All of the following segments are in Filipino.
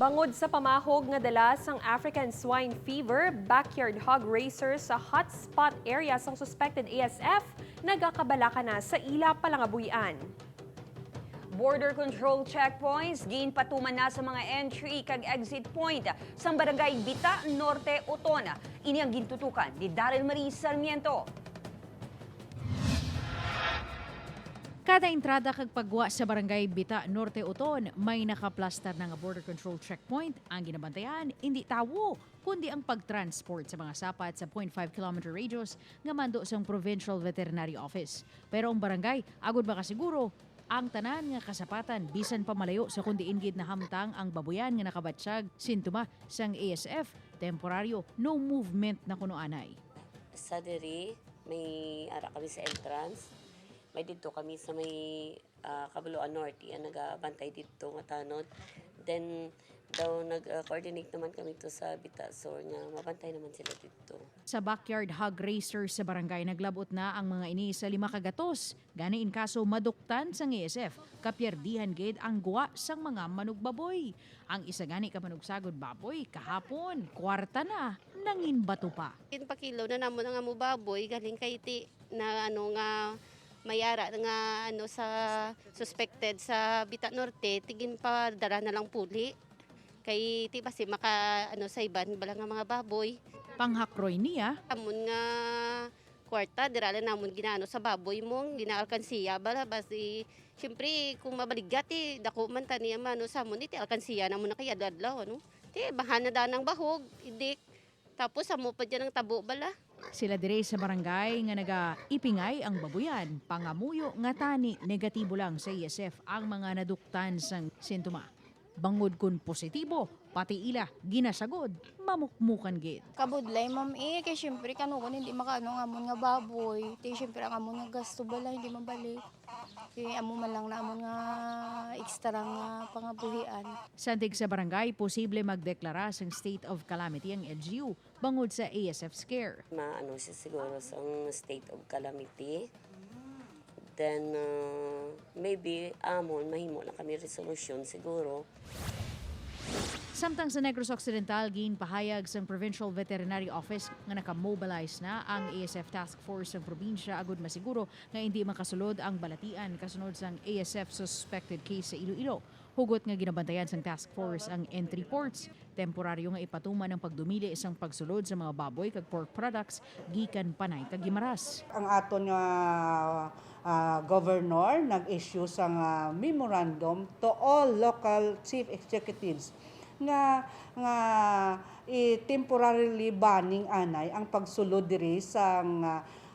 Bangod sa pamahog nga dala sang African swine fever, backyard hog racers sa hotspot area sang suspected ASF nagakabala na sa ila palangabuyan. Border control checkpoints ginpatuman na sa mga entry kag exit point sa barangay Bita Norte, Oton. Ini ang gintutukan ni Daryl Marie Sarmiento. Kada entrada kag pagwa sa barangay Bita Norte, Oton, may nakaplastar na nga border control checkpoint. Ang ginabantayan, hindi tawo, kundi ang pagtransport sa mga sapat sa 0.5 km radius nga mando sa Provincial Veterinary Office. Pero ang barangay, agud makasiguro, ang tanan nga kasapatan bisan pa malayo sa kundi ingid na hamtang ang babuyan nga nakabatsyag sintoma sang ASF, temporaryo, no movement na kuno anay. Sa diri, may ara kami sa entrance. May dito kami sa may Kabuluan Norte, nagabantay dito nga tanod. Then, daw nag-coordinate naman kami to sa Bitasor nga mabantay naman sila dito. Sa backyard hog racers sa barangay, naglabot na ang mga ini sa 5 kagatos. Gani in kaso maduktan sang ASF, kapyerdihan gid ang guwa sang mga manugbaboy. Ang isa gani ka manugsagod baboy, kahapon, kwarta na, nangin bato pa. Pakilaw na namon nga mo baboy, galing kay ti na nga mayara nga sa suspected sa Bita Norte, tigin pa dara na lang puli. Kay ti basi maka sa iban bala nga mga baboy. Panghakroy niya, Amon nga kwarta dira lang namon ginano sa baboy mong ginaalkansiya bala basi syempre kung mabaligat dako man taniya mano sa amon iti alkansiya namon na kay adlaw Ti bahana da ng bahog idik. Tapos amo pa diyan ang tabo bala. sila dire sa barangay nga naga-ipingay ang babuyan. Pangamuyo nga tani, negatibo lang sa ASF ang mga naduktan sang sintoma. Bangod kun positibo, pati ila ginasagod, mamukmukan gid. Kabudlay ma'am kay syempre kanukon hindi makaano nga amon nga baboy. Ti syempre ang amon nga gasto bala hindi mabalik. Kaya amo man lang na amon nga extra nga pangabuhian. Sandig sa barangay, posible magdeklara sang state of calamity ang LGU bangod sa ASF scare. Maano siya siguro sa state of calamity. Then, maybe amon, mahimo lang kami resolution siguro. Samtang sa Negros Occidental, ginpahayag sa Provincial Veterinary Office nga nakamobilize na ang ASF Task Force sa probinsya agud masiguro nga hindi makasulod ang balatian kasunod sang ASF suspected case sa Iloilo. Hugot nga ginabantayan sang task force ang entry ports, temporaryo nga ipatuman ang pagdumili isang pagsulod sa mga baboy kag pork products gikan Panay kag Guimaras. Ang aton nga governor nag-issue sang memorandum to all local chief executives nga temporarily banning anay ang pagsulod diri sang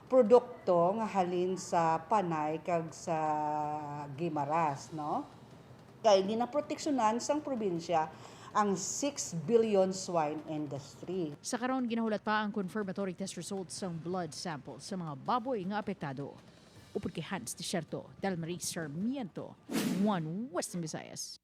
produkto nga halin sa Panay kag sa Guimaras, no? Kaya ginaproteksyonan sang probinsya ang 6 billion swine industry. Sa karon ginahulat pa ang confirmatory test results sang blood samples sa mga baboy nga apektado. Upod kay Hans Desierto, Dalmarie Sarmiento, One Western Visayas.